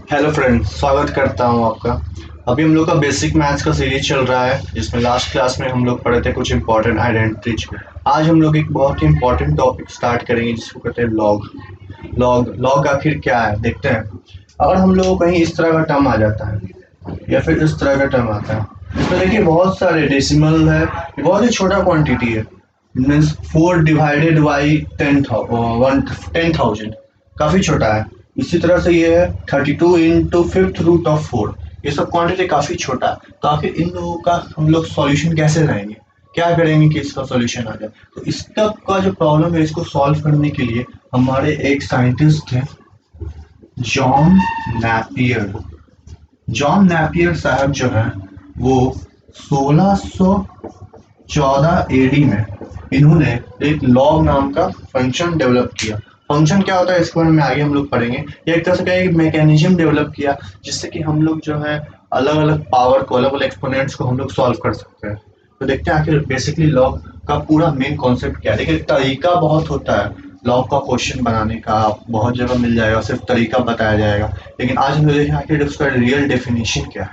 Hello friends, स्वागत करता हूं आपका। अभी हम लोग का बेसिक मैथ्स का सीरीज चल रहा है, जिसमें लास्ट क्लास में हम लोग पढ़े थे कुछ इंपॉर्टेंट आइडेंटिटीज। आज हम लोग एक बहुत ही इंपॉर्टेंट टॉपिक स्टार्ट करेंगे, जिसको कहते हैं लॉग। लॉग आखिर क्या है, देखते हैं। अगर हम लोग को कहीं इस तरह का टर्म आ जाता है या फिर इस तरह का टर्म आता है, इसमें देखिए बहुत सारे डेसिमल है, ये बहुत ही छोटा क्वांटिटी है। मीन्स 4 डिवाइडेड बाई 10,000, काफी छोटा है। इसी तरह से ये है 32 इंटू फिफ्थ रूट ऑफ 4, ये सब क्वांटिटी काफी छोटा है। तो आखिर इन लोगों का हम लोग सॉल्यूशन कैसे लाएंगे, क्या करेंगे कि इसका सॉल्यूशन आ जाए। तो इसका का जो प्रॉब्लम है, इसको सॉल्व करने के लिए हमारे एक साइंटिस्ट थे, जॉन नेपियर। जॉन नेपियर साहब जो है वो 1614 एडी में इन्होंने एक लॉग नाम का फंक्शन डेवलप किया। फंक्शन क्या होता है इसके बारे में आगे हम लोग पढ़ेंगे। ये एक तरह से एक मैकेनिज्म डेवलप किया, जिससे कि हम लोग जो है अलग अलग पावर को, अलग अलग एक्सपोनेंट्स को हम लोग सॉल्व कर सकते हैं। तो देखते हैं आखिर बेसिकली लॉग का पूरा मेन कॉन्सेप्ट क्या है। देखिए तरीका बहुत होता है लॉग का क्वेश्चन बनाने का, बहुत जगह मिल जाएगा, सिर्फ तरीका बताया जाएगा। लेकिन आज हम देखें आखिर उसका रियल डेफिनेशन क्या है।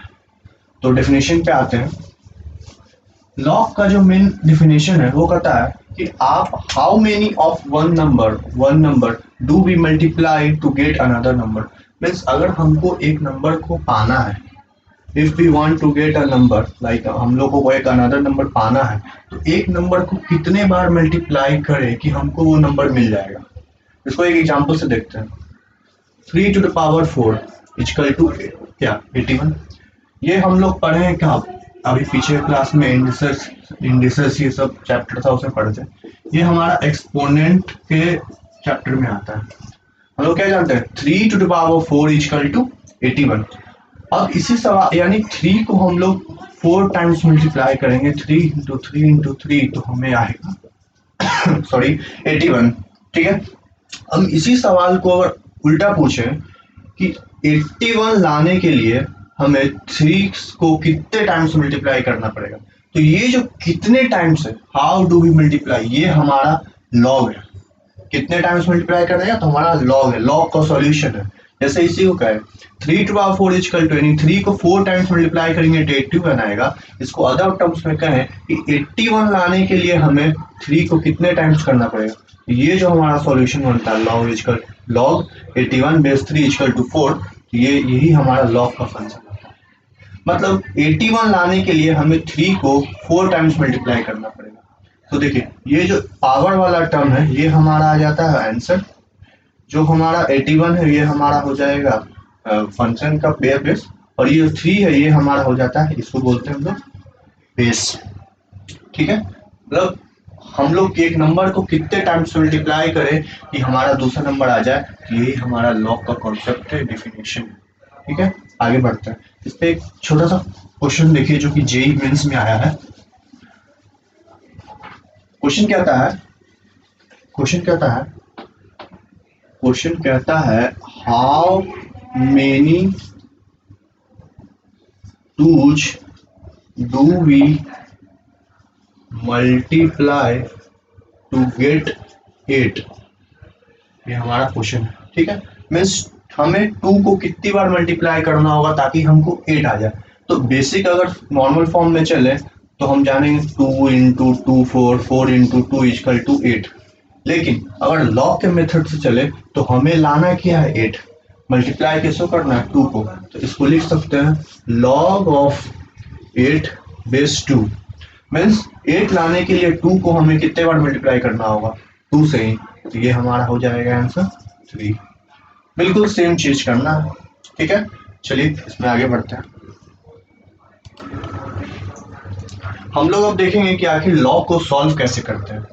तो डेफिनेशन पे आते हैं। लॉग का जो मेन डेफिनेशन है वो कहता है कि आप how many of one number do we multiply to get another number. Means अगर हमको एक नंबर को पाना है, if we want to get a number, like हम लोगों को एक अनदर नंबर पाना है, तो एक नंबर को कितने बार मल्टीप्लाई करें कि हमको वो नंबर मिल जाएगा। इसको एक एग्जांपल से देखते हैं। 3 to the power 4 equal to क्या 81। ये हम लोग पढ़े हैं क्या, अभी पीछे क्लास में इंडिसेस ये सब चैप्टर था उसमें पढ़े थे। ये हमारा एक्सपोनेंट के चैप्टर में आता है। हम लोग क्या जानते हैं, 3 to the power 4 equal to 81। अब इसी सवाल यानी 3 को हम लोग 4 टाइम्स मल्टीप्लाई करेंगे, 3 इंटू 3 इंटू 3, तो हमें आएगा सॉरी 81। ठीक है। हम इसी सवाल को अगर उल्टा पूछें कि 81 लाने के लिए हमें 3 को कितने टाइम्स मल्टीप्लाई करना पड़ेगा, तो ये जो कितने टाइम्स है, हाउ डू वी मल्टीप्लाई, ये हमारा लॉग है। कितने टाइम्स मल्टीप्लाई करना है तो हमारा लॉग है, लॉग का सॉल्यूशन है। जैसे इसी को कहे 3 टू पावर 4 इक्वल टू, यानी 3 को 4 टाइम्स मल्टीप्लाई करेंगे तो 81 आएगा। इसको अदर टर्म्स में कहें कि 81 लाने के लिए हमें 3 को कितने टाइम्स करना पड़ेगा। ये जो हमारा सॉल्यूशन बनता है log equal log 81 base 3 equal to 4, ये यही हमारा लॉग का फंक्शन है। मतलब 81 लाने के लिए हमें 3 को 4 टाइम्स मल्टीप्लाई करना पड़ेगा। तो देखिए ये जो पावर वाला टर्म है ये हमारा आ जाता है आंसर। जो हमारा 81 है ये हमारा हो जाएगा फंक्शन का बेस, और ये जो 3 है ये हमारा हो जाता है, इसको बोलते हैं हम लोग बेस। ठीक है। मतलब हम लोग एक नंबर को कितने टाइम्स मल्टीप्लाई करें कि हमारा दूसरा नंबर आ जाए, यही हमारा लॉग का कॉन्सेप्ट है, डिफिनेशन है। ठीक है। आगे बढ़ते हैं। इस पे एक छोटा सा क्वेश्चन देखिए जो कि जेई मेंस में आया है। क्वेश्चन कहता है क्वेश्चन कहता है क्वेश्चन कहता है how many twos do we multiply to get 8। ये हमारा क्वेश्चन है। ठीक है। मीन्स हमें 2 को कितनी बार मल्टीप्लाई करना होगा ताकि हमको 8 आ जाए। तो बेसिक अगर नॉर्मल फॉर्म में चले तो हम जानेंगे 2 इंटू 2 4, 4 इंटू 2 इक्वल टू 8। लेकिन अगर लॉग के मेथड से चले तो हमें लाना क्या है 8, मल्टीप्लाई किसको करना है 2 को। तो इसको लिख सकते हैं लॉग ऑफ 8 बेस 2। मीन्स 8 लाने के लिए 2 को हमें कितने बार मल्टीप्लाई करना होगा, 2 से ही। तो ये हमारा हो जाएगा आंसर 3। बिल्कुल सेम चीज करना है। ठीक है। चलिए इसमें आगे बढ़ते हैं। हम लोग अब देखेंगे कि आखिर लॉग को सॉल्व कैसे करते हैं।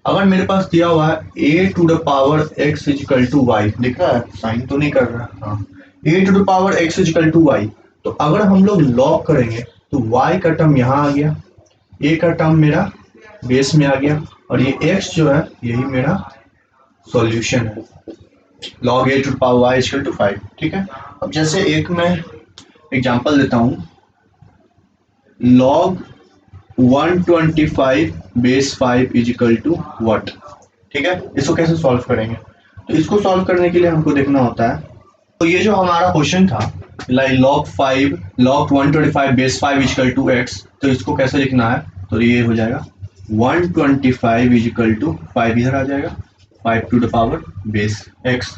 अगर मेरे पास दिया हुआ है a to the power x is equal to y, दिख रहा है, साइन तो नहीं कर रहा। हाँ, a to the power x is equal to y. तो अगर हम लोग लॉग करेंगे तो y का टर्म यहाँ आ गया, a का टर्म मेरा बेस में आ गया, और ये x जो है यही मेरा सॉल्यूशन है। Log a to the power y equal to 5। ठीक है। अब जैसे एक मैं एग्जांपल देता हूँ, log 125 base 5 equal to what. ठीक है। इसको कैसे सॉल्व करेंगे, तो इसको सॉल्व करने के लिए हमको देखना होता है तो ये जो हमारा क्वेश्चन था like log 125 base 5 equal to x, तो इसको कैसे लिखना है, तो ये हो जाएगा 125 इजिकल टू 5 इधर आ जाएगा 5 to the power base x।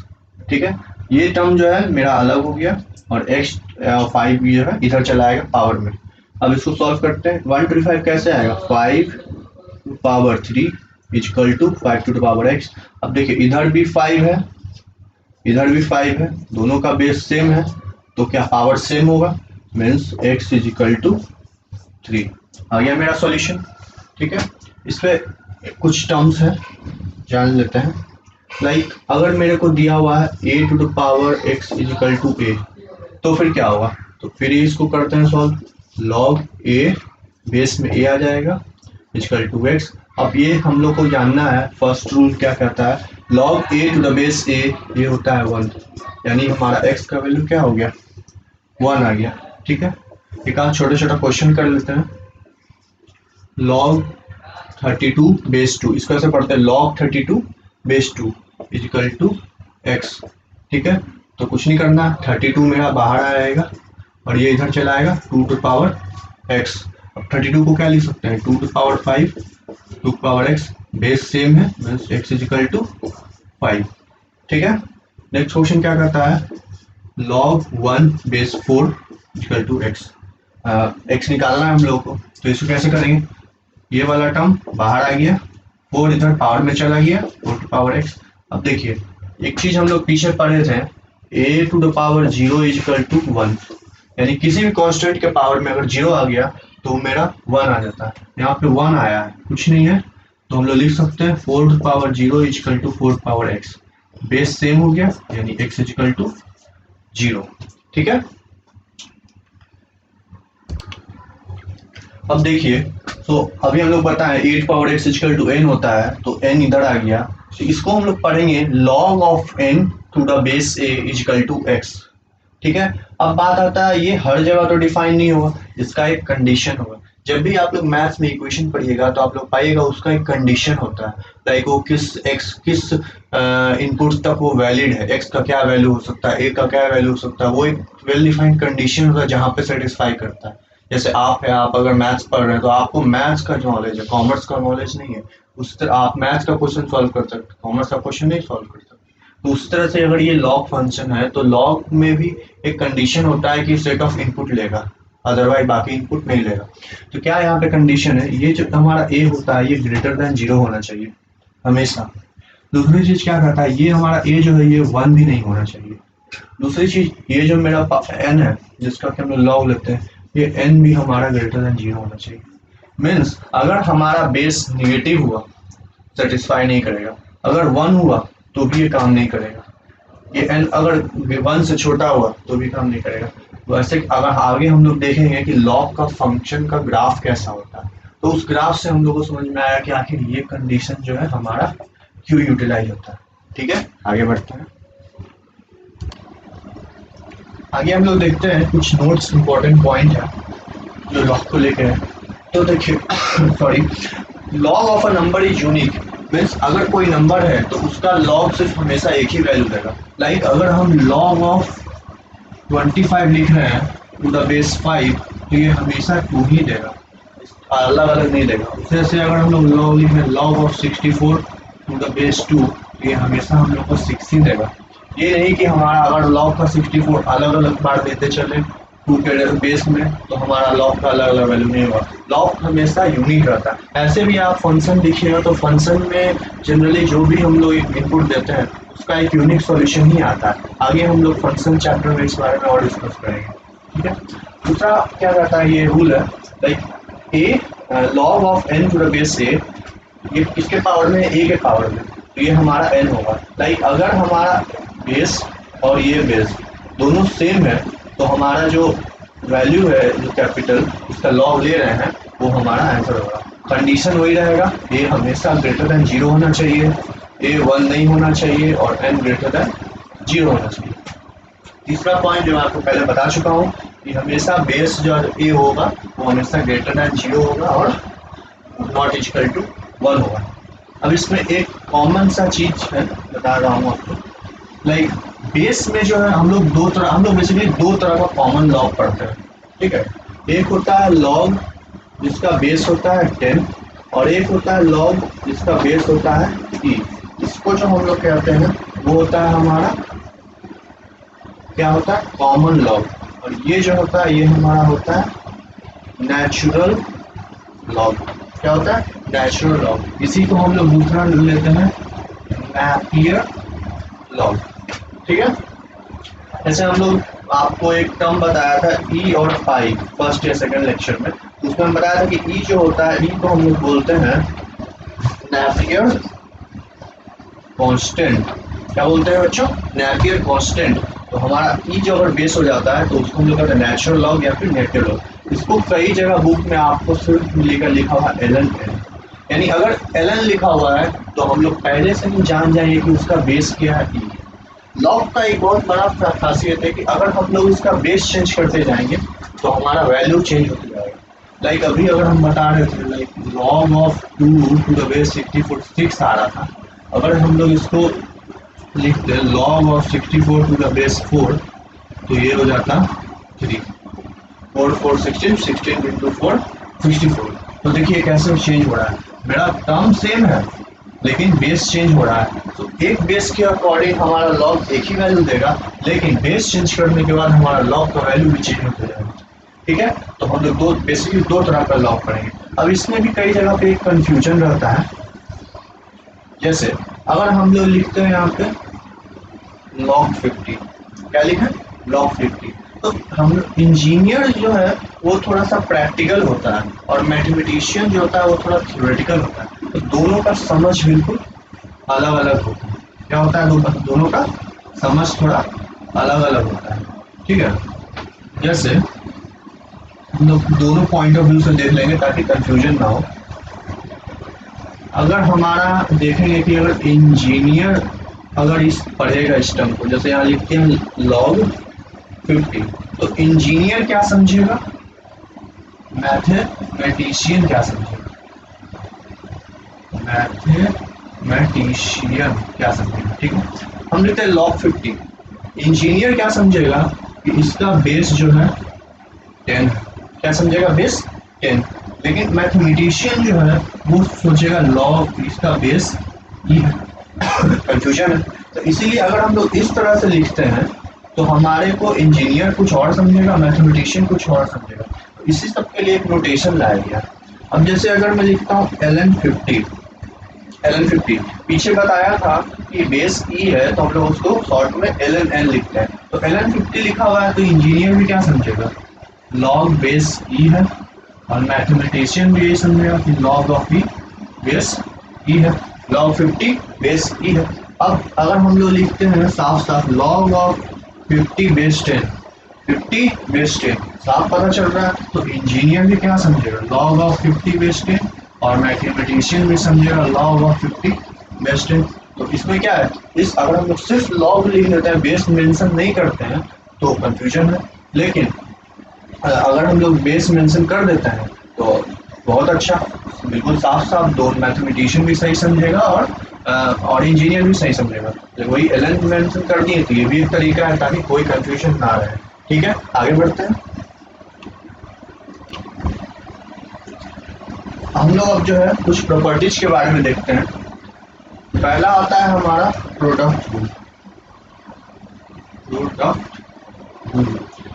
ठीक है, ये टर्म जो है मेरा अलग हो गया और x 5 जो है इधर चला आएगा पावर में। अब इसको सॉल्व करते हैं। 125 कैसे आएगा, 5 to power 3 equal to 5 to the power x। अब देखिए इधर भी 5 है इधर भी 5 है, दोनों का बेस सेम है, तो क्या पावर सेम होगा, मीन्स x इजिकल टू 3 आ गया मेरा सॉल्यूशन। ठीक है, इस पे कुछ टर्म्स है जान लेते हैं। लाइक अगर मेरे को दिया हुआ है a to the power x is equal to a, तो फिर क्या होगा, तो फिर इसको करते हैं सॉल्व। log a बेस में a आ जाएगा इजिकल टू x। अब ये हम लोग को जानना है, फर्स्ट रूल क्या कहता है, log a to the base a ये होता है 1, यानी हमारा x का वैल्यू क्या हो गया 1 आ गया। ठीक है, एक आध छोटा छोटा क्वेश्चन कर लेते हैं। log 32 बेस 2, इसको ऐसे पढ़ते हैं log 32 base 2 equal to x। ठीक है, तो कुछ नहीं करना, 32 मेरा बाहर आ जाएगा और ये इधर चला आएगा 2 टू पावर x। अब 32 को क्या लिख सकते हैं, 2 to power 5 2 power x, base same है मीन्स x इजिकल टू 5। ठीक है, नेक्स्ट क्वेश्चन क्या करता है, log 1 base 4 equal to x। x निकालना है हम लोग को, तो इसको कैसे करेंगे, ये वाला टर्म बाहर आ गया, 4 इधर पावर में चला गया 4 टू पावर x। अब देखिए एक चीज हम लोग पीछे पढ़े थे, a to the power 0 equal to 1, यानी किसी भी कांस्टेंट के पावर में अगर 0 आ गया तो मेरा 1 आ जाता है। यहाँ पे 1 आया है, कुछ नहीं है, तो हम लोग लिख सकते हैं 4 to power 0 equal to 4 power x, base same हो गया यानी x इजिकल टू 0। ठीक है, अब देखिए, तो अभी हम लोग बताएं 8 power x is equal to n होता है, तो n इधर आ गया, तो इसको हम लोग पढ़ेंगे log of n to the base a equal to x। ठीक है, अब बात आता है ये हर जगह तो डिफाइन नहीं होगा, इसका एक कंडीशन होगा। जब भी आप लोग मैथ्स में इक्वेशन पढ़िएगा तो आप लोग पाइएगा उसका एक कंडीशन होता है, लाइक वो किस इनपुट तक वो वैलिड है, x का क्या वैल्यू हो सकता है, a का क्या वैल्यू हो सकता है, वो एक वेल डिफाइंड कंडीशन होता है जहाँ पे सेटिस्फाई करता है। जैसे आप अगर मैथ्स पढ़ रहे हैं तो आपको मैथ्स का नॉलेज है, कॉमर्स का नॉलेज नहीं है, उस तरह आप मैथ्स का क्वेश्चन सॉल्व कर सकते, कॉमर्स का क्वेश्चन नहीं सॉल्व कर सकते। तो उस तरह से अगर ये लॉग फंक्शन है तो लॉग में भी एक कंडीशन होता है कि सेट ऑफ इनपुट लेगा, अदरवाइज बाकी इनपुट नहीं लेगा। तो क्या यहाँ पे कंडीशन है, ये जो हमारा a होता है ये ग्रेटर देन 0 होना चाहिए हमेशा। दूसरी चीज क्या कहता है, ये हमारा a जो है ये 1 भी नहीं होना चाहिए। दूसरी चीज ये जो मेरा n है जिसका कि हम लोग लॉग लेते हैं, ये n भी हमारा ग्रेटर देन 0 होना चाहिए। मीन्स अगर हमारा बेस निगेटिव हुआ सेटिस्फाई नहीं करेगा, अगर 1 हुआ तो भी ये काम नहीं करेगा, ये n अगर 1 से छोटा हुआ तो भी काम नहीं करेगा। वैसे अगर आगे हम लोग देखेंगे कि लॉग का फंक्शन का ग्राफ कैसा होता है, तो उस ग्राफ से हम लोग को समझ में आया कि आखिर ये कंडीशन जो है हमारा क्यों यूटिलाइज होता है। ठीक है, आगे बढ़ते हैं। आगे हम लोग देखते हैं कुछ नोट्स इंपॉर्टेंट पॉइंट है जो लॉग को लेके है। तो देखिए sorry, log of a number is unique, means अगर कोई नंबर है तो उसका लॉग सिर्फ हमेशा एक ही वैल्यू देगा। लाइक अगर हम लॉग ऑफ 25 लिख रहे हैं टू द बेस 5, तो ये हमेशा 2 ही देगा, अलग अलग नहीं देगा। जैसे अगर हम लोग लॉग लिख रहे हैं log of 64 to the base 2, तो ये हमेशा हम लोग को 6 ही देगा। ये नहीं कि हमारा अगर लॉग का 64 अलग अलग बार देते चले 2 के बेस में तो हमारा लॉग का अलग अलग वैल्यू नहीं होगा, लॉग हमेशा यूनिक रहता है। ऐसे भी आप फंक्शन देखिएगा तो फंक्शन में जनरली जो भी हम लोग इनपुट देते हैं उसका एक यूनिक सॉल्यूशन ही आता है। आगे हम लोग फंक्शन चैप्टर में इस बारे में और डिस्कस करेंगे। ठीक है, दूसरा क्या कहता है, ये रूल है like a log of n to the base a, ये किसके पावर में, a के पावर में, तो ये हमारा n होगा। लाइक अगर हमारा बेस और ये बेस दोनों सेम है तो हमारा जो वैल्यू है जो कैपिटल उसका लॉग ले रहे हैं वो हमारा आंसर होगा। कंडीशन वही रहेगा, a हमेशा ग्रेटर देन 0 होना चाहिए, a 1 नहीं होना चाहिए और n ग्रेटर देन 0 होना चाहिए। तीसरा पॉइंट जो मैं आपको पहले बता चुका हूँ कि हमेशा बेस जो a होगा वो हमेशा ग्रेटर देन 0 होगा और नॉट इक्वल टू 1 होगा। अब इसमें एक कॉमन सा चीज है बता रहा हूँ आपको, लाइक बेस में जो है हम लोग बेसिकली दो तरह का कॉमन लॉग पढ़ते हैं, ठीक है। एक होता है लॉग जिसका बेस होता है 10, और एक होता है लॉग जिसका बेस होता है e। इसको जो हम लोग कहते हैं वो होता है हमारा क्या होता है, कॉमन लॉग। और ये जो होता है ये हमारा होता है नेचुरल लॉग। क्या होता है, नेचुरल लॉग। इसी को हम लोग दूसरा लेते हैं नेपियर लॉग, ठीक है। जैसे हम लोग आपको एक टर्म बताया था ई और पाई फर्स्ट या सेकंड लेक्चर में, उसमें हम बताया था कि ई जो होता है, ई को हम लोग बोलते हैं नेपियर कांस्टेंट। क्या बोलते हैं बच्चों, नेपियर कांस्टेंट। तो हमारा ई जो अगर बेस हो जाता है तो उसको हम लोग कहते हैं नेचुरल लॉग या फिर नेपियर लॉग। इसको कई जगह बुक में आपको सिर्फ मिलेगा लिखा हुआ ln, यानी अगर ln लिखा हुआ है तो हम लोग पहले से ही जान जाएंगे कि उसका बेस क्या है, ई। लॉग का एक बहुत बड़ा खासियत है कि अगर हम लोग इसका बेस चेंज करते जाएंगे तो हमारा वैल्यू चेंज होता जाएगा। लाइक अभी अगर हम बता रहे थे like log of 2 to the base 6 आ रहा था, अगर हम लोग इसको लिखते log of 64 to the base 4 तो ये हो जाता 3, 4 4 16, 16 इंटू 4 64। तो देखिए कैसे चेंज हो रहा है, मेरा टर्म सेम है लेकिन बेस चेंज हो रहा है। तो एक बेस के अकॉर्डिंग हमारा लॉग एक ही वैल्यू देगा, लेकिन बेस चेंज करने के बाद हमारा लॉग का वैल्यू भी चेंज होता जाएगा, ठीक है। तो हम लोग बेसिकली दो तरह का लॉग पढ़ेंगे। अब इसमें भी कई जगह पे एक कंफ्यूजन रहता है। जैसे अगर हम लोग लिखते हैं यहाँ पे log 50, क्या लिखे log 50, तो हम इंजीनियर जो है वो थोड़ा सा प्रैक्टिकल होता है और मैथमेटिशियन जो होता है वो थोड़ा थ्योरेटिकल होता है। तो दोनों का समझ बिल्कुल अलग अलग होता है। क्या होता है, दोनों का समझ थोड़ा अलग अलग होता है, ठीक है। जैसे हम लोग दोनों पॉइंट ऑफ व्यू से देख लेंगे ताकि कंफ्यूजन ना हो। अगर हमारा देखेंगे कि अगर इंजीनियर अगर इस पढ़ेगा इस टर्म को, जैसे यहाँ लिखते हैं log 50, तो इंजीनियर क्या समझेगा, मैथमेटिशियन क्या समझेगा, मैथमेटिशियन क्या समझेगा, ठीक है। हम लिखते हैं log 50, इंजीनियर क्या समझेगा कि इसका बेस जो है 10 है। क्या समझेगा, बेस 10। लेकिन मैथमेटिशियन जो है वो सोचेगा लॉग इसका बेस ई है। कंफ्यूजन है। तो इसीलिए अगर हम लोग इस तरह से लिखते हैं तो हमारे को इंजीनियर कुछ और समझेगा, मैथमेटिशियन कुछ और समझेगा। तो इसी सब के लिए एक नोटेशन लाया गया। अब जैसे अगर मैं लिखता हूँ ln 50, पीछे बताया था कि बेस ई है तो हम लोग उसको शॉर्ट में ln n लिखते हैं। तो ln 50 लिखा हुआ है तो इंजीनियर भी क्या समझेगा, लॉग बेस ई है, और मैथमेटिशियन भी यही समझेगा कि log ऑफ ई बेस ई है, log 50 बेस ई है। अब अगर हम लोग लिखते हैं साफ साफ log ऑफ 50 बेस 10, 50 बेस 10 साफ पता चल रहा है। तो इंजीनियर भी क्या समझेगा, log ऑफ 50 बेस 10, और मैथमेटिशियन भी समझेगा log ऑफ 50 बेस 10। तो इसमें क्या है, इस अगर हम लोग सिर्फ log लिख देते हैं, बेस मेंशन नहीं करते हैं तो कंफ्यूजन है। लेकिन अगर हम लोग बेस मेंशन कर देते हैं तो बहुत अच्छा, बिल्कुल साफ साफ दो मैथमेटिशियन भी सही समझेगा और इंजीनियर भी सही समझेगा। तो वही ln मेंशन कर दिए तो ये भी एक तरीका है ताकि कोई कंफ्यूजन ना रहे, ठीक है। आगे बढ़ते हैं। हम लोग अब जो है कुछ प्रॉपर्टीज के बारे में देखते हैं। पहला आता है हमारा प्रोडक्ट रूल।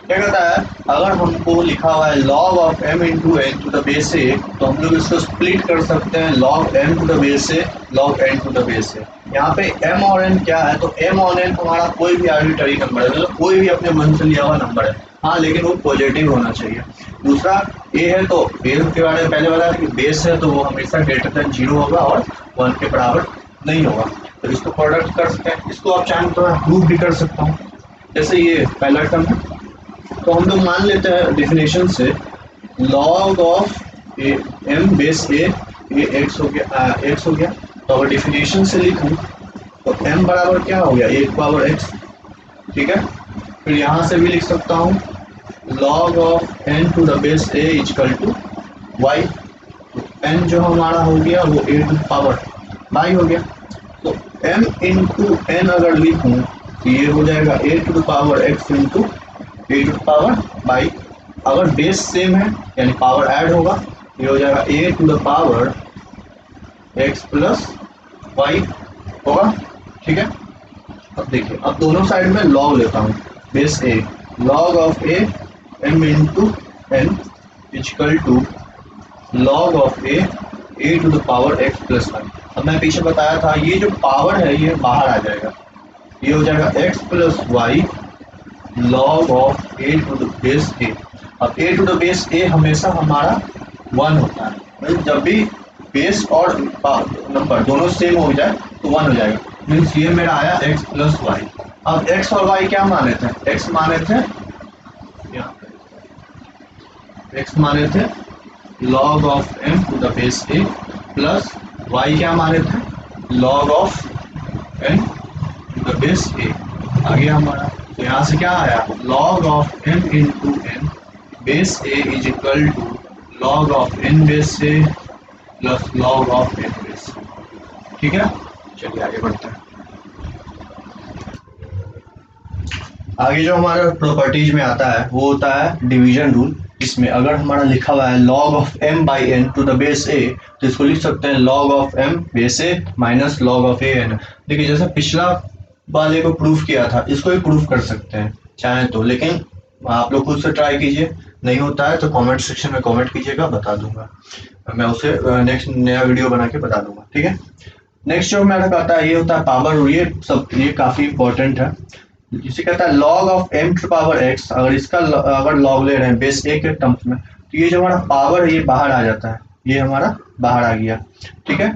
क्या कहता है, अगर हमको लिखा हुआ है log of m into N to the base A, तो हम लोग इसको स्प्लिट कर सकते हैं log m to the base A, log n to the base A. यहाँ पे m और n क्या है, तो m और n हमारा कोई भी आर्बिट्ररी नंबर है, मतलब कोई भी अपने मन से लिया हुआ नंबर है, हाँ, लेकिन वो पॉजिटिव होना चाहिए। दूसरा a है तो बेस के बारे में पहले बताया कि बेस है तो वो हमेशा ग्रेटर देन 0 होगा और 1 के बराबर नहीं होगा। तो इसको प्रोडक्ट कर सकते हैं, इसको आप चाहें तो मैं प्रूव भी कर सकता हूँ। जैसे ये पहला टर्म है तो हम लोग मान लेते हैं डेफिनेशन से log of m base A x हो गया। तो अगर डेफिनेशन से लिखूं तो m बराबर क्या हो गया, 1 पावर x, ठीक है। फिर यहाँ से भी लिख सकता हूँ log of n to the base a equal to y। तो n जो हमारा हो गया वो a टू पावर y हो गया। तो m इंटू n अगर लिखूं तो ये हो जाएगा a to the power x into a to the power y, अगर बेस सेम है यानी पावर ऐड होगा, ये हो जाएगा a to the power x plus y होगा। ठीक है, अब देखिए, अब दोनों साइड में लॉग लेता हूँ, base a log of a m into n equal to log of a to the power x plus y। अब मैं पीछे बताया था ये जो पावर है ये बाहर आ जाएगा, ये हो जाएगा x plus y log of a to the base a। अब a to the base a हमेशा हमारा 1 होता है, मतलब जब भी बेस और नंबर दोनों सेम हो जाए तो 1 हो जाएगा, मीन्स ये मेरा आया x प्लस वाई। अब x और y क्या माने थे, x माने थे x माने थे log of m to the base a plus y क्या माने थे log of n to the base a। आगे हमारा तो यहाँ से क्या आया log of m into n base a is equal to log of n base a plus log of n base a। ठीक है, चलिए आगे बढ़ते हैं। आगे जो हमारा प्रॉपर्टीज में आता है वो होता है डिवीजन रूल। इसमें अगर हमारा लिखा हुआ है log of m by n to the base a, तो इसको लिख सकते हैं log of m base a minus log of a n। देखिए जैसे पिछला वाले को प्रूफ किया था, इसको भी प्रूफ कर सकते हैं चाहे तो, लेकिन आप लोग खुद से ट्राई कीजिए, नहीं होता है तो कमेंट सेक्शन में कमेंट कीजिएगा, बता दूंगा मैं उसे, नेक्स्ट नया वीडियो बना के बता दूंगा। ठीक है, नेक्स्ट जो मेरा कहता है ये होता है पावर रूल। ये काफी इंपॉर्टेंट है। जिसे कहता है log of m to power x, अगर इसका अगर log ले रहे हैं बेस a के टर्म्स में, तो ये जो हमारा पावर है ये बाहर आ जाता है, ये हमारा बाहर आ गया। ठीक है,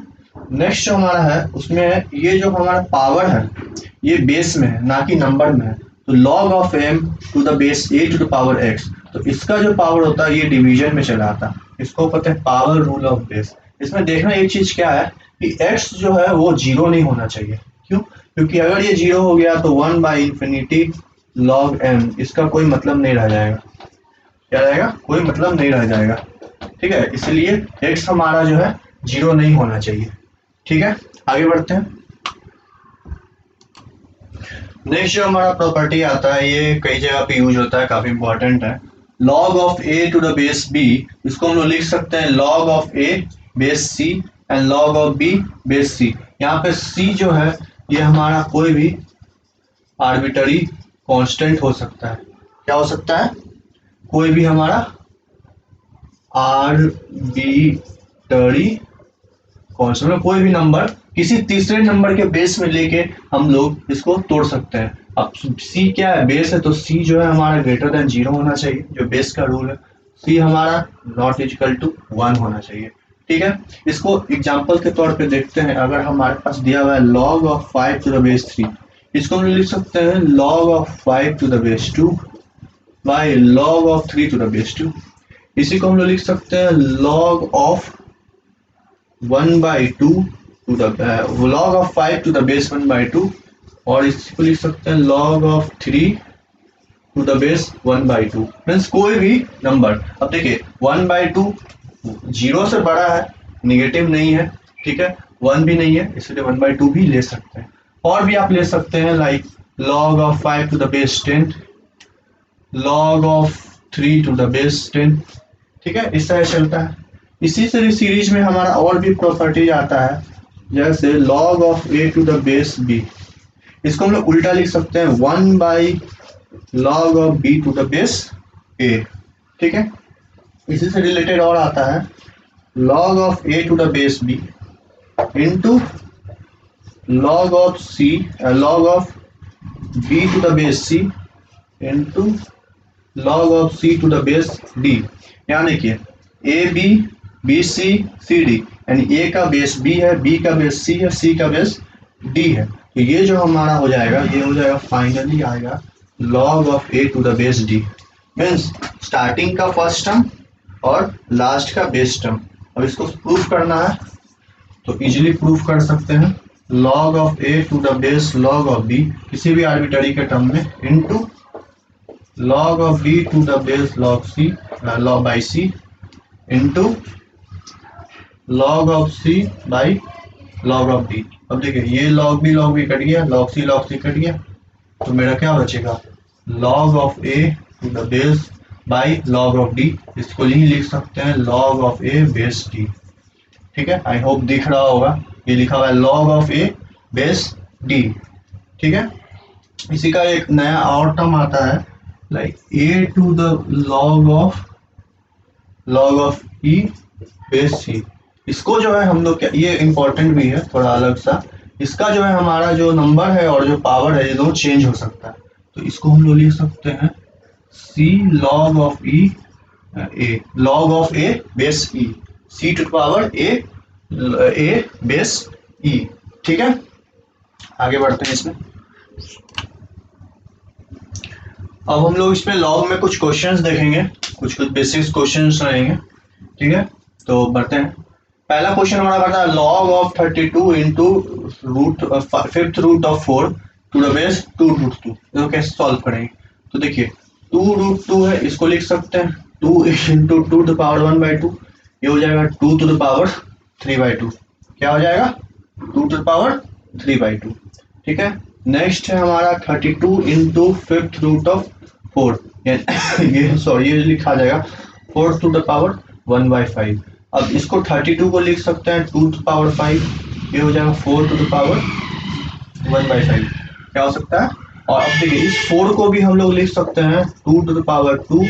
नेक्स्ट जो हमारा है उसमें ये जो हमारा पावर है ये बेस में है ना कि नंबर में है, तो log of m to the base a to the power x, तो इसका जो पावर होता है ये डिवीजन में चला आता है, इसको कहते हैं पावर रूल ऑफ बेस। इसमें देखना एक चीज क्या है कि x जो है वो 0 नहीं होना चाहिए। क्यों? क्योंकि अगर ये 0 हो गया तो 1 बाई इंफिनिटी log m, इसका कोई मतलब नहीं रह जाएगा। क्या रहेगा? कोई मतलब नहीं रह जाएगा। ठीक है, इसलिए x हमारा जो है 0 नहीं होना चाहिए। ठीक है, आगे बढ़ते हैं। नेक्स्ट जो हमारा प्रॉपर्टी आता है ये कई जगह पे यूज होता है, काफी इंपॉर्टेंट है। log of a to the base b, इसको हम लोग लिख सकते हैं log of a base c and log of b base c। यहाँ पे c जो है ये हमारा कोई भी आर्बिटरी कांस्टेंट हो सकता है। क्या हो सकता है? कोई भी हमारा आर्बिटरी कांस्टेंट, कोई भी नंबर किसी तीसरे नंबर के बेस में लेके हम लोग इसको तोड़ सकते हैं। अब c क्या है? बेस है, तो c जो है हमारा ग्रेटर देन 0 होना चाहिए, जो बेस का रूल है। c हमारा नॉट इक्वल टू 1 होना चाहिए। ठीक है, इसको एग्जांपल के तौर पे देखते हैं। अगर हमारे पास दिया हुआ है log of 5 to the base 3, इसको हम लिख सकते हैं log of 5 to the base 2 by log of 3 to the base 2। इसी को हम लोग लिख सकते हैं log of 1 by 2 to the log of 5 to the base 1 by 2, और इसको लिख सकते हैं log of 3 to the base 1 by 2। Means कोई भी नंबर। अब देखिए 1 बाई 2 0 से बड़ा है, निगेटिव नहीं है, ठीक है, 1 भी नहीं है, इसलिए 1 बाई 2 भी ले सकते हैं। और भी आप ले सकते हैं like log of 5 to the base 10, log of 3 to the base 10। ठीक है, इस तरह चलता है। इसी तरह सीरीज में हमारा और भी प्रॉपर्टी आता है, जैसे log of a to the base b, इसको हम लोग उल्टा लिख सकते हैं 1 by log of b to the base a। ठीक है, इसी से रिलेटेड और आता है log of a to the base b इंटू log of c, log of b to the base c इंटू log of c to the base d। यहाँ देखिए a b b c c d, यानी a का base b है, b का base c है, c का बेस d है। तो ये जो हमारा हो जाएगा, ये हो जाएगा फाइनली आएगा log of a to the base d, means starting का फर्स्ट टर्म और लास्ट का बेस टर्म। अब इसको प्रूफ करना है तो इजीली प्रूफ कर सकते हैं log of a to the base log of b, किसी भी आर्बिटरी के टर्म में, into log of b to the base log c log by c into log of c by log of d। अब देखिए ये log b cut गया, log c cut गया, तो मेरा क्या बचेगा, log of a to the base by log of d, इसको यही लिख सकते हैं log of a base d। ठीक है, आई होप दिख रहा होगा, ये लिखा हुआ है log of a base d। ठीक है, इसी का एक नया और टर्म आता है like a to the log of e base c। इसको जो है हम लोग क्या, ये इंपॉर्टेंट भी है थोड़ा अलग सा, इसका जो है हमारा जो नंबर है और जो पावर है ये दोनों चेंज हो सकता है, तो इसको हम लोग लिख सकते हैं c log of e a, log of a base e, c to power a base e। ठीक है, आगे बढ़ते हैं इसमें। अब हम लोग इसमें लॉग में कुछ क्वेश्चंस देखेंगे, कुछ बेसिक्स क्वेश्चंस रहेंगे। ठीक है, तो बढ़ते हैं। पहला क्वेश्चन हमारा करता है log of 32 into root fifth root of 4 to the base 2√2, तो कैसे सॉल्व करेंगे। तो देखिए 2√2 है, इसको लिख सकते हैं 2 इंटू 2 टू पावर 1/2, ये हो जाएगा 2 टू द पावर 3/2। क्या हो जाएगा, 2 टू द पावर 3/2। ठीक है, नेक्स्ट है हमारा 32 इंटू फिफ्थ रूट ऑफ 4, ये लिखा जाएगा 4 टू द पावर 1/5। अब इसको 32 को लिख सकते हैं 2 टू द पावर 5, ये हो जाएगा 4 टू द पावर 1/5। क्या हो सकता है, और अब देखिए इस 4 को भी हम लोग लिख सकते हैं 2 टू द पावर 2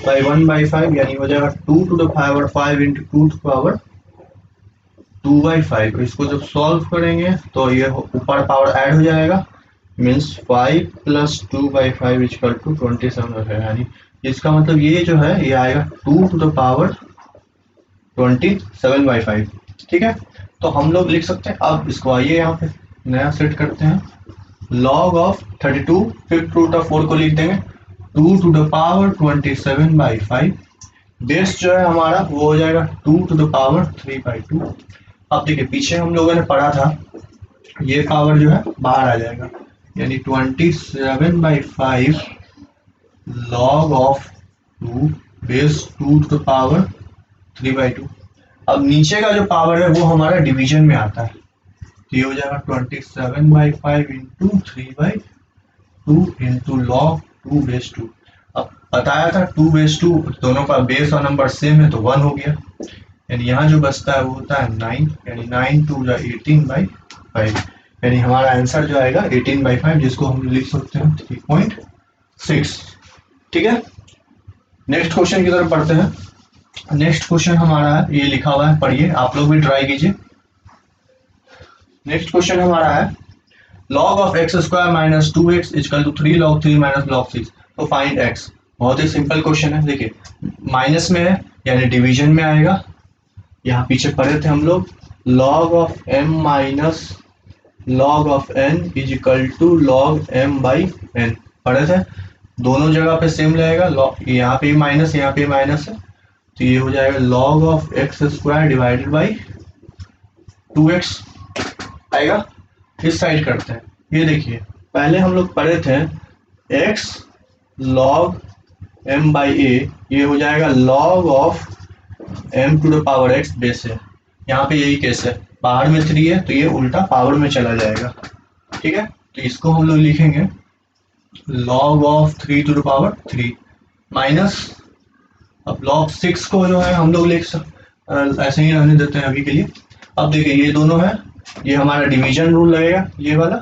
बाई 1/5, यानी हो जाएगा 2 to the power 5 into 2 to the power 2/5। इसको जब सॉल्व करेंगे तो ये ऊपर पावर ऐड हो जाएगा, मीन्स 5 प्लस 2/5 इक्वल टू 27 है, यानी इसका मतलब ये जो है ये आएगा 2 टू द पावर 27/5। ठीक है, तो हम लोग लिख सकते हैं, अब इसको आइए यहाँ पे नया सेट करते हैं, log of 32 fifth root of 4 को लिख देंगे 2 टू द पावर 27/5, बेस जो है हमारा वो हो जाएगा 2 टू द पावर 3/2। अब देखिए पीछे हम लोगों ने पढ़ा था ये पावर जो है बाहर आ जाएगा, यानी 27/5 log of 2 base 2 to the power 3/2। अब नीचे का जो पावर है वो हमारा डिवीजन में आता है, तो ये हो जाएगा 27/5 इंटू 3/2 इंटू log 2 बेस 2। अब बताया था 2 बेस 2 दोनों का बेस और नंबर सेम है तो 1 हो गया, यानी यहाँ जो बचता है वो होता है 9, यानी 9 टू 18/5, यानी हमारा आंसर जो आएगा 18/5, जिसको हम लिख सकते हैं 3.6। ठीक है, नेक्स्ट क्वेश्चन की तरफ पढ़ते हैं। नेक्स्ट क्वेश्चन हमारा है, ये लिखा हुआ है, पढ़िए, आप लोग भी ट्राई कीजिए। नेक्स्ट क्वेश्चन हमारा है log of x² minus 2x equal to 3 log 3 minus log 6, तो फाइंड x। बहुत ही सिंपल क्वेश्चन है, देखिए माइनस में है यानी डिवीजन में आएगा। यहाँ पीछे पढ़े थे हम लोग log of m minus log of n is equal to log m by n पढ़े थे, दोनों जगह पे सेम रहेगा, यहाँ पे माइनस यहाँ पे माइनस है, तो ये हो जाएगा log of x² divided by 2x आएगा। इस साइड करते हैं, ये देखिए पहले हम लोग पढ़े थे x log m by a, ये हो जाएगा log of m to the power x base है, यहाँ पे यही केस है, बाहर में 3 है तो ये उल्टा पावर में चला जाएगा। ठीक है, तो इसको हम लोग लिखेंगे log of 3 to the power 3 minus, अब log 6 को जो है हम लोग ऐसे ही रहने देते हैं अभी के लिए। अब देखिए ये दोनों है, ये हमारा डिवीजन रूल लगेगा ये वाला,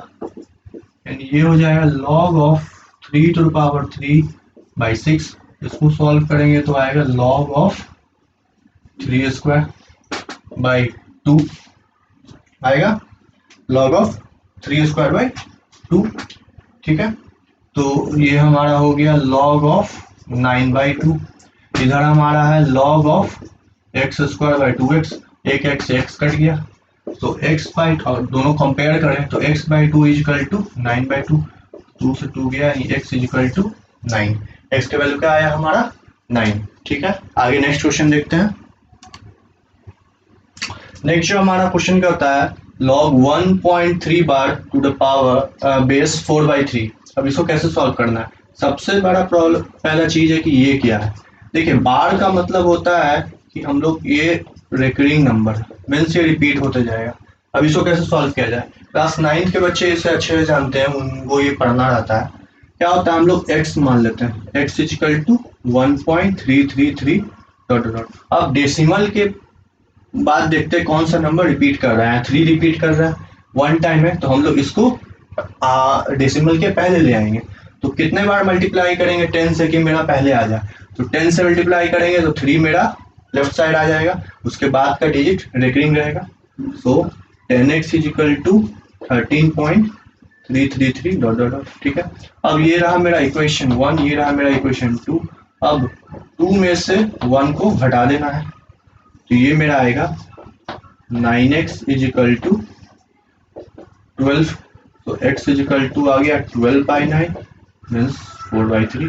यानी ये हो जाएगा log of 3 to the power 3/6, इसको सॉल्व करेंगे तो आएगा log ऑफ 3² बाई 2 आएगा, log ऑफ 3² बाई 2। ठीक है, तो ये हमारा हो गया log ऑफ 9/2, इधर हमारा है log of x² by 2x, एक x कट गया तो x बाई, और दोनों कंपेयर करें तो x by 2 is equal to 9/2, 2 से 2 गया यानी x is equal to 9, x का वैल्यू क्या आया हमारा 9। ठीक है, आगे नेक्स्ट क्वेश्चन देखते हैं। नेक्स्ट जो हमारा क्वेश्चन क्या होता है log 1.3 bar to the power base 4/3। अब इसको कैसे सॉल्व करना है, सबसे बड़ा प्रॉब्लम पहला चीज है कि ये क्या है। देखिए बार का मतलब होता है कि हम लोग ये रिकरिंग नंबर मीन्स ये रिपीट होते जाएगा। अब इसको कैसे सॉल्व किया जाए, क्लास 9 के बच्चे इसे अच्छे से जानते हैं, उनको ये पढ़ना रहता है। क्या होता है, हम लोग x मान लेते हैं, x is equal to 1.333 dot dot. अब डेसिमल के बाद देखते हैं कौन सा नंबर रिपीट कर रहा है। 3 रिपीट कर रहा है, 1 टाइम है, तो हम लोग इसको डेसिमल के पहले ले आएंगे। तो कितने बार मल्टीप्लाई करेंगे 10 से कि मेरा पहले आ जाए, तो 10 से मल्टीप्लाई करेंगे तो 3 मेरा लेफ्ट साइड आ जाएगा, उसके बाद का डिजिट रिकरिंग रहेगा। So 10x is equal to 13.333 dot dot dot. ठीक है, अब ये रहा मेरा इक्वेशन 1, ये रहा मेरा इक्वेशन 2। अब 2 में से 1 को घटा देना है, तो ये मेरा आएगा 9x इजिकल टू 12। तो x इजिकल टू आ गया 12/9 मीन्स 4/3।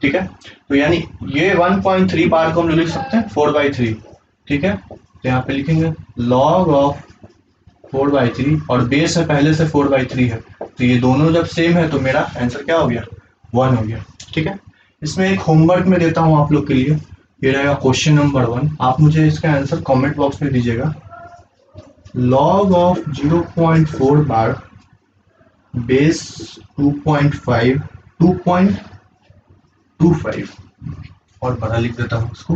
ठीक है, तो यानी ये 1.3 बार को हम लोग लिख सकते हैं 4/3। ठीक है, तो यहाँ पे लिखेंगे log ऑफ 4/3 और बेस है पहले से 4/3 है, तो ये दोनों जब सेम है तो मेरा आंसर क्या हो गया, 1 हो गया। ठीक है, इसमें एक होमवर्क में देता हूँ आप लोग के लिए, ये रहेगा क्वेश्चन नंबर 1। आप मुझे इसका आंसर कमेंट बॉक्स में दीजिएगा। log ऑफ 0.4 बार बेस 2.5 2.25 और बड़ा लिख देता हूँ इसको,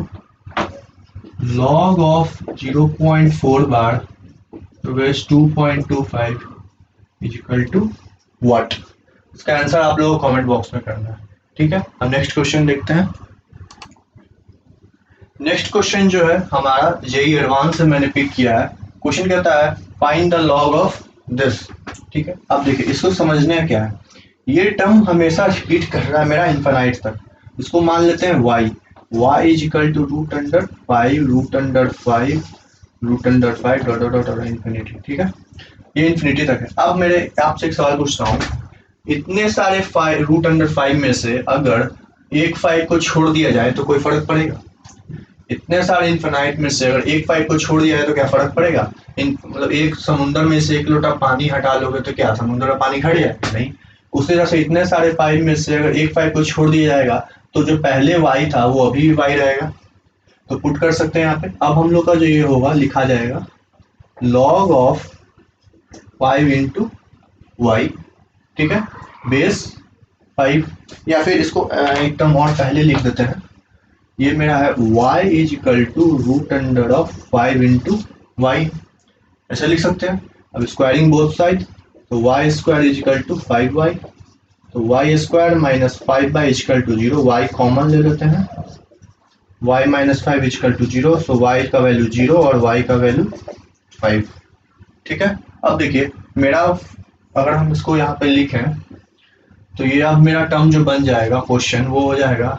log of 0.4 bar base 2.25 is equal to what. इसका आंसर आप लोगों को कमेंट बॉक्स में करना है। ठीक है, अब नेक्स्ट क्वेश्चन देखते हैं। नेक्स्ट क्वेश्चन जो है हमारा जेई एडवांस से मैंने पिक किया है। क्वेश्चन कहता है find the log of this. ठीक है, अब देखिए इसको समझने क्या है, ये टर्म हमेशा रिपीट कर रहा है मेरा इनफाइनाइट तक। इसको मान लेते हैं y is equal to √5 √5 dot dot dot infinity. ठीक है, ये इन्फिनिटी तक है। अब मेरे आपसे एक सवाल पूछता हूँ, इतने सारे √5 में से अगर एक 5 को छोड़ दिया जाए तो कोई फर्क पड़ेगा? इतने सारे इन्फिनाइट में से अगर एक 5 को छोड़ दिया जाए तो क्या फर्क पड़ेगा? मतलब एक समुद्र में से एक लोटा पानी हटा लोगे तो क्या समुद्र में पानी घट जाएगा? नहीं। उसी तरह से इतने सारे 5 में से अगर एक 5 को छोड़ दिया जाएगा तो जो पहले y था वो अभी भी y रहेगा। तो पुट कर सकते हैं यहाँ पे। अब हम लोग का जो ये होगा लिखा जाएगा log ऑफ 5 इंटू वाई। ठीक है, बेस 5, या फिर इसको एक टर्म और पहले लिख देते हैं, ये मेरा है y is equal to √5 into y. ऐसा लिख सकते हैं। अब स्क्वायरिंग बोथ साइड, तो y square is equal to 5y, तो y square minus 5y is equal to 0। y common ले लेते हैं, y minus 5 is equal to 0, so y का वैल्यू 0 और y का वैल्यू 5। ठीक है, अब देखिए मेरा अगर हम इसको यहाँ पे लिखें तो ये अब मेरा टर्म जो बन जाएगा क्वेश्चन वो हो जाएगा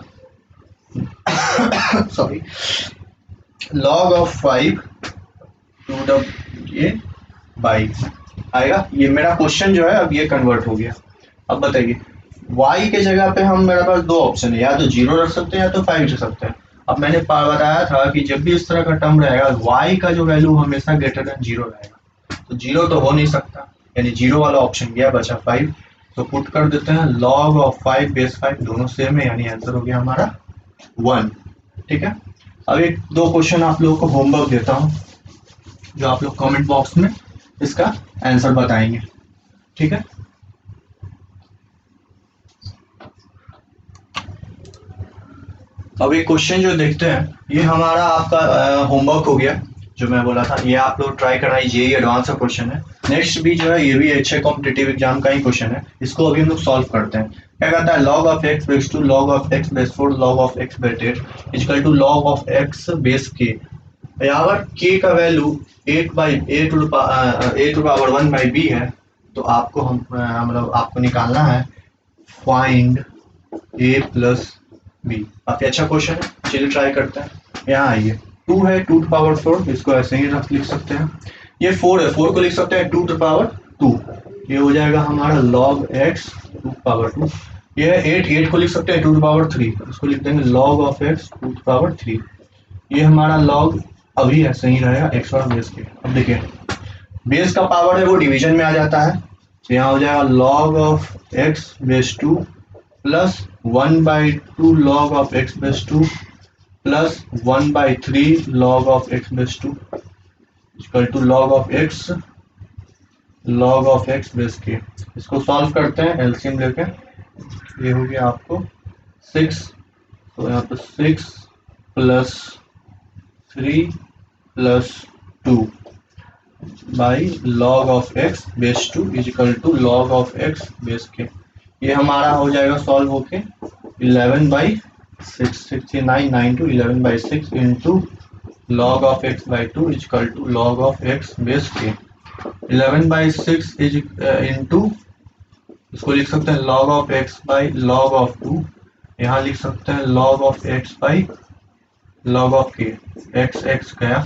sorry log of 5 to the ये बाई आएगा। ये मेरा क्वेश्चन जो है अब ये कन्वर्ट हो गया। अब बताइए y के जगह पे हम मेरे पास दो ऑप्शन है, या तो 0 रख सकते हैं या तो 5 रख सकते हैं। अब मैंने बताया था कि जब भी इस तरह का टर्म रहेगा y का जो वैल्यू हमेशा ग्रेटर देन 0 रहेगा, तो 0 तो हो नहीं सकता, यानी 0 वाला ऑप्शन गया, बचा 5। तो पुट कर देते हैं log ऑफ 5 बेस 5, दोनों सेम है, यानी आंसर हो गया हमारा 1। ठीक है, अब एक दो क्वेश्चन आप लोगों को होमवर्क देता हूँ जो आप लोग कमेंट बॉक्स में इसका आंसर बताएंगे। ठीक है, अब एक क्वेश्चन जो देखते हैं, ये हमारा आपका होमवर्क हो गया जो मैं बोला था, ये आप लोग ट्राई करना, जेईई एडवांस का क्वेश्चन है। नेक्स्ट भी जो है ये भी अच्छे कॉम्पिटिटिव एग्जाम का ही क्वेश्चन है, इसको अभी हम लोग सॉल्व करते हैं। क्या कहता है, log of x base 2 log of x base 4 log of x base 8 equal to log of x base k। यहाँ पर k का वैल्यू 8 टू पावर 1/b है, तो आपको हम मतलब आपको निकालना है फाइंड a प्लस b। काफी अच्छा क्वेश्चन है, चलिए ट्राई करते हैं। यहाँ आइए 2 है 2 टू पावर 4, इसको ऐसे ही लिख सकते हैं। ये 4 है, 4 को लिख सकते हैं 2 टू पावर 2, ये हो जाएगा हमारा log x 2 पावर 2। ये है 8 को लिख सकते हैं 2 टू पावर 3, इसको लिख देंगे log of x 2 to power 3। ये हमारा log अभी ऐसे ही रहेगा x और बेस के। अब देखिए बेस का पावर है वो डिवीजन में आ जाता है, तो यहाँ हो जाएगा log of x base 2 plus 1/2 log of x base 2 plus 1/3 log of x base 2 equal to log of x log of x base k. इसको सॉल्व करते हैं एलसीएम लेके, ये हो गया आपको 6, तो यहाँ पे 6 plus 3 plus 2 by log of x base 2 is equal to log of x base k. ये हमारा हो जाएगा सॉल्व होके 11/6, 6992 11/6 into log of x by 2 is equal to log of x base k। 11/6 is into, इसको लिख सकते हैं log of x by log of 2, यहाँ लिख सकते हैं log of x by log of k। x गया,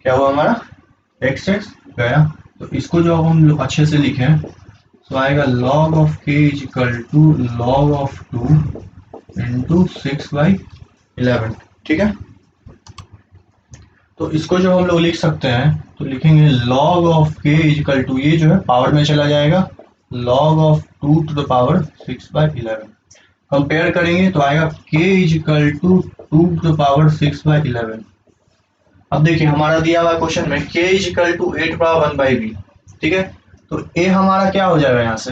क्या हुआ हमारा x गया, तो इसको जो अब हम अच्छे से लिखें तो आएगा log of k is equal to log of 2 into 6/11। ठीक है, तो इसको जो हम लोग लिख सकते हैं तो लिखेंगे log of k is equal to, ये जो है पावर में चला जाएगा, log of 2 to the power 6/11। कंपेयर करेंगे तो आएगा k is equal to 2 to the power 6/11। अब देखिए हमारा दिया हुआ क्वेश्चन में k is equal to 8^1/b। ठीक है, तो a हमारा क्या हो जाएगा, यहाँ से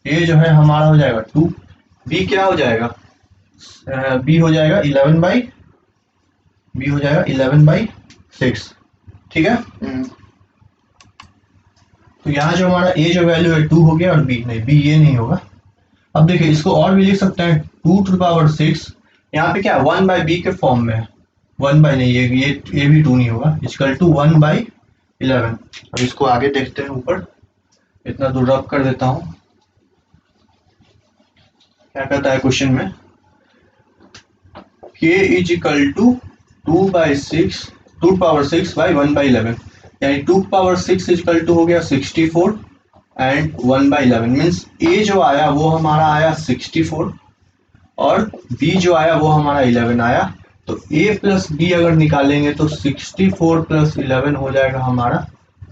a जो है हमारा हो जाएगा 2, b क्या हो जाएगा, b हो जाएगा 11/6। ठीक है, तो यहाँ जो हमारा a जो वैल्यू है 2 हो गया और b नहीं, b ये नहीं होगा। अब देखिए इसको और भी लिख सकते हैं 2 to the power 6, यहाँ पे क्या 1/b के फॉर्म में है, 1 नहीं, ये भी 2 नहीं होगा, इक्वल टू 1/11। अब इसको आगे देखते हैं, ऊपर इतना दूर रब कर देता हूँ। क्या कहता है क्वेश्चन में, k is equal to 2/6 2 power 6 by 1/11, यानी 2 power 6 इज इक्वल टू हो गया 64 एंड 1/11 मीन्स a जो आया वो हमारा आया 64 और b जो आया वो हमारा 11 आया। तो a प्लस b अगर निकालेंगे तो 64 प्लस 11 हो जाएगा हमारा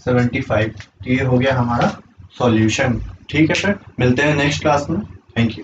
75। तो ये हो गया हमारा सॉल्यूशन। ठीक है सर, मिलते हैं नेक्स्ट क्लास में, थैंक यू।